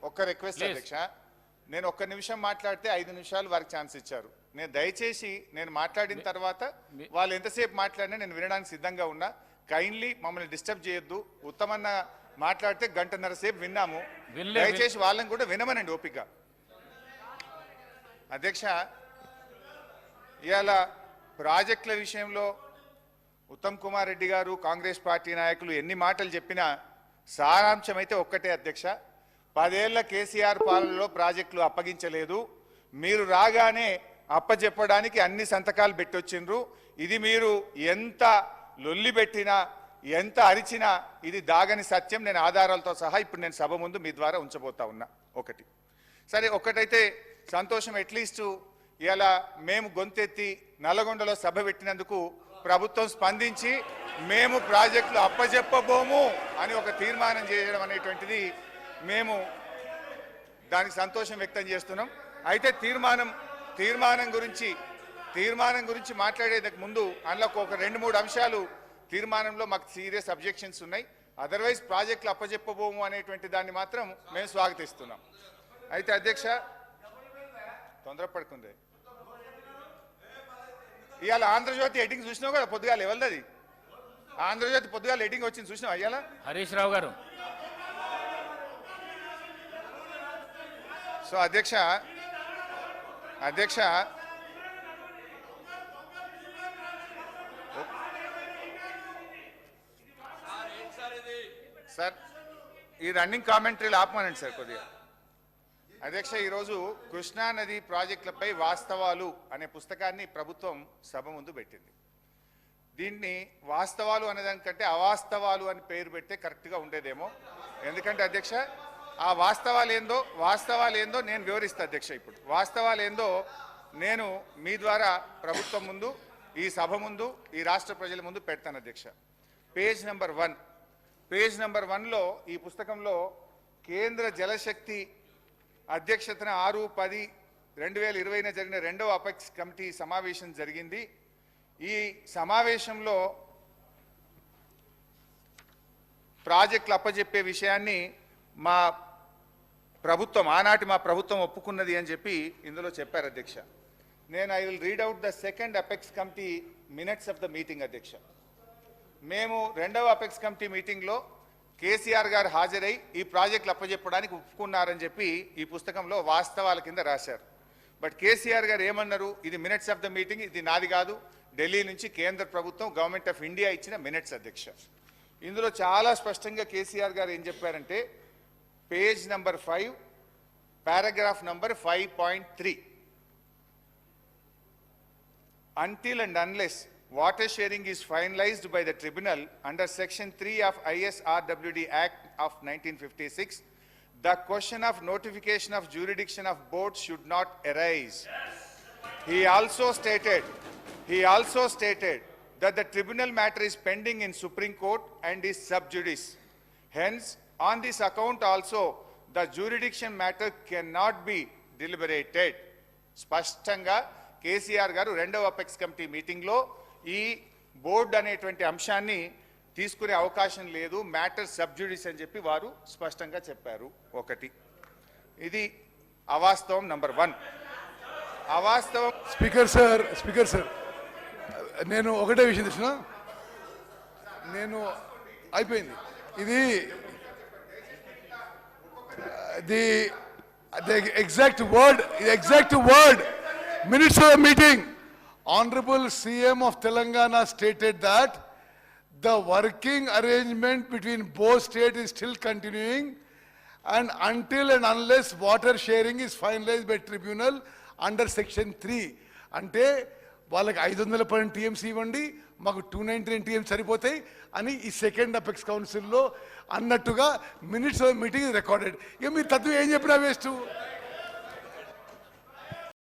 ఒక్క రిక్వెస్ట్ అధ్యక్ష, నేను ఒక్క నిమిషం మాట్లాడితే 5 నిమిషాలు వారికి ఛాన్స్ ఇచ్చారు. నేను దయచేసి నేను మాట్లాడిన తర్వాత వాళ్ళు ఎంతసేపు మాట్లాడినా నేను వినడానికి సిద్ధంగా ఉన్నా. కైండ్లీ మమ్మల్ని డిస్టర్బ్ చేయొద్దు. ఉత్తమన్న మాట్లాడితే గంటన్నర సేపు విన్నాము. దయచేసి వాళ్ళని కూడా వినమనండి ఓపిక. అధ్యక్ష, ఇవాళ ప్రాజెక్టుల విషయంలో ఉత్తమ్ కుమార్ రెడ్డి గారు కాంగ్రెస్ పార్టీ నాయకులు ఎన్ని మాటలు చెప్పినా సారాంశం అయితే ఒక్కటే అధ్యక్ష. 10 ఏళ్ల కేసీఆర్ పాలనలో ప్రాజెక్టులు అప్పగించలేదు. మీరు రాగానే అప్పచెప్పడానికి అన్ని సంతకాలు పెట్టొచ్చిండ్రు. ఇది మీరు ఎంత లొల్లి పెట్టినా ఎంత అరిచినా ఇది దాగని సత్యం. నేను ఆధారాలతో సహా ఇప్పుడు నేను సభ ముందు మీ ద్వారా ఉంచబోతా ఉన్నా. ఒకటి సరే, ఒక్కటైతే సంతోషం, అట్లీస్ట్ ఇలా మేము గొంతెత్తి నల్లగొండలో సభ పెట్టినందుకు ప్రభుత్వం స్పందించి మేము ప్రాజెక్టులు అప్పచెప్పబోము అని ఒక తీర్మానం చేయడం అనేటువంటిది మేము దానికి సంతోషం వ్యక్తం చేస్తున్నాం. అయితే తీర్మానం గురించి మాట్లాడేందుకు ముందు అందులో ఒక 2-3 అంశాలు తీర్మానంలో మాకు సీరియస్ అబ్జెక్షన్స్ ఉన్నాయి. అదర్వైజ్ ప్రాజెక్టులు అప్పచెప్పబోము అనేటువంటి దాన్ని మాత్రం మేము స్వాగతిస్తున్నాం. అయితే అధ్యక్ష, తొందరపడుకుంది. ఇవాళ ఆంధ్రజ్యోతి ఎడ్డింగ్ చూసినావు కదా పొద్దుగాల, ఎవరిది ఆంధ్రజ్యోతి పొద్దుగాల ఎడ్డింగ్ వచ్చింది చూసినావు అయ్యాల? హరీష్ రావు గారు. సో అధ్యక్ష సార్ ఈ రన్నింగ్ కామెంటరీలు ఆపమనండి సార్ కొద్దిగా. అధ్యక్ష, ఈరోజు కృష్ణా నది ప్రాజెక్టులపై వాస్తవాలు అనే పుస్తకాన్ని ప్రభుత్వం సభ ముందు పెట్టింది. దీన్ని వాస్తవాలు అనేదానికంటే అవాస్తవాలు అని పేరు పెడితే కరెక్ట్గా ఉండేదేమో. ఎందుకంటే అధ్యక్ష, ఆ వాస్తవాలు ఏందో నేను వివరిస్తా అధ్యక్ష. ఇప్పుడు వాస్తవాలు ఏందో నేను మీ ద్వారా ప్రభుత్వం ముందు, ఈ సభ ముందు, ఈ రాష్ట్ర ప్రజల ముందు పెడతాను అధ్యక్ష. పేజ్ నెంబర్ 1లో ఈ పుస్తకంలో కేంద్ర జలశక్తి అధ్యక్షతన 6-10-2020 జరిగిన 2వ అపెక్స్ కమిటీ సమావేశం జరిగింది. ఈ సమావేశంలో ప్రాజెక్టులు అప్పజెప్పే విషయాన్ని ఆనాటి మా ప్రభుత్వం ఒప్పుకున్నది అని చెప్పి ఇందులో చెప్పారు అధ్యక్ష. I will read out the second apex committee minutes of the meeting అధ్యక్ష. మేము 2వ అపెక్స్ కమిటీ మీటింగ్లో కేసీఆర్ గారు హాజరై ఈ ప్రాజెక్టులు అప్పజెప్పడానికి ఒప్పుకున్నారని చెప్పి ఈ పుస్తకంలో వాస్తవాల కింద రాశారు. బట్ కేసీఆర్ గారు ఏమన్నారు, ఇది మినిట్స్ ఆఫ్ ద మీటింగ్, ఇది నాది కాదు, ఢిల్లీ నుంచి కేంద్ర ప్రభుత్వం గవర్నమెంట్ ఆఫ్ ఇండియా ఇచ్చిన మినిట్స్ అధ్యక్ష. ఇందులో చాలా స్పష్టంగా కేసీఆర్ గారు ఏం చెప్పారంటే, page number 5 paragraph number 5.3, until and unless water sharing is finalized by the tribunal under section 3 of ISRWD Act of 1956, the question of notification of jurisdiction of boards should not arise. He also stated that the tribunal matter is pending in Supreme Court and is sub judice. Hence, on this account also, the jurisdiction matter cannot be deliberated. స్పష్టంగా కేసీఆర్ గారు 2వ apex committee మీటింగ్లో ఈ board అనేటువంటి అంశాన్ని తీసుకునే అవకాశం లేదు, మ్యాటర్ సబ్జుడిస్ అని చెప్పి వారు స్పష్టంగా చెప్పారు. ఒకటి ఇది అవాస్తవం. నెంబర్ 1 అవాస్తవం. స్పీకర్ సార్ నేను ఒకటే విషయం తెలిసిన, నేను అయిపోయింది ఇది the exact word minutes of the meeting. Honorable CM of Telangana stated that the working arrangement between both states is still continuing, and until and unless water sharing is finalized by tribunal under section 3. అంటే వాళ్ళకి 512 TMC ఇవ్వండి, మాకు 299 TMC సరిపోతాయి అని ఈ second apex కౌన్సిల్లో అన్నట్టుగా minutes of meeting recorded. ఇక మీరు తత్వం ఏం చెప్పినా వేస్ట్.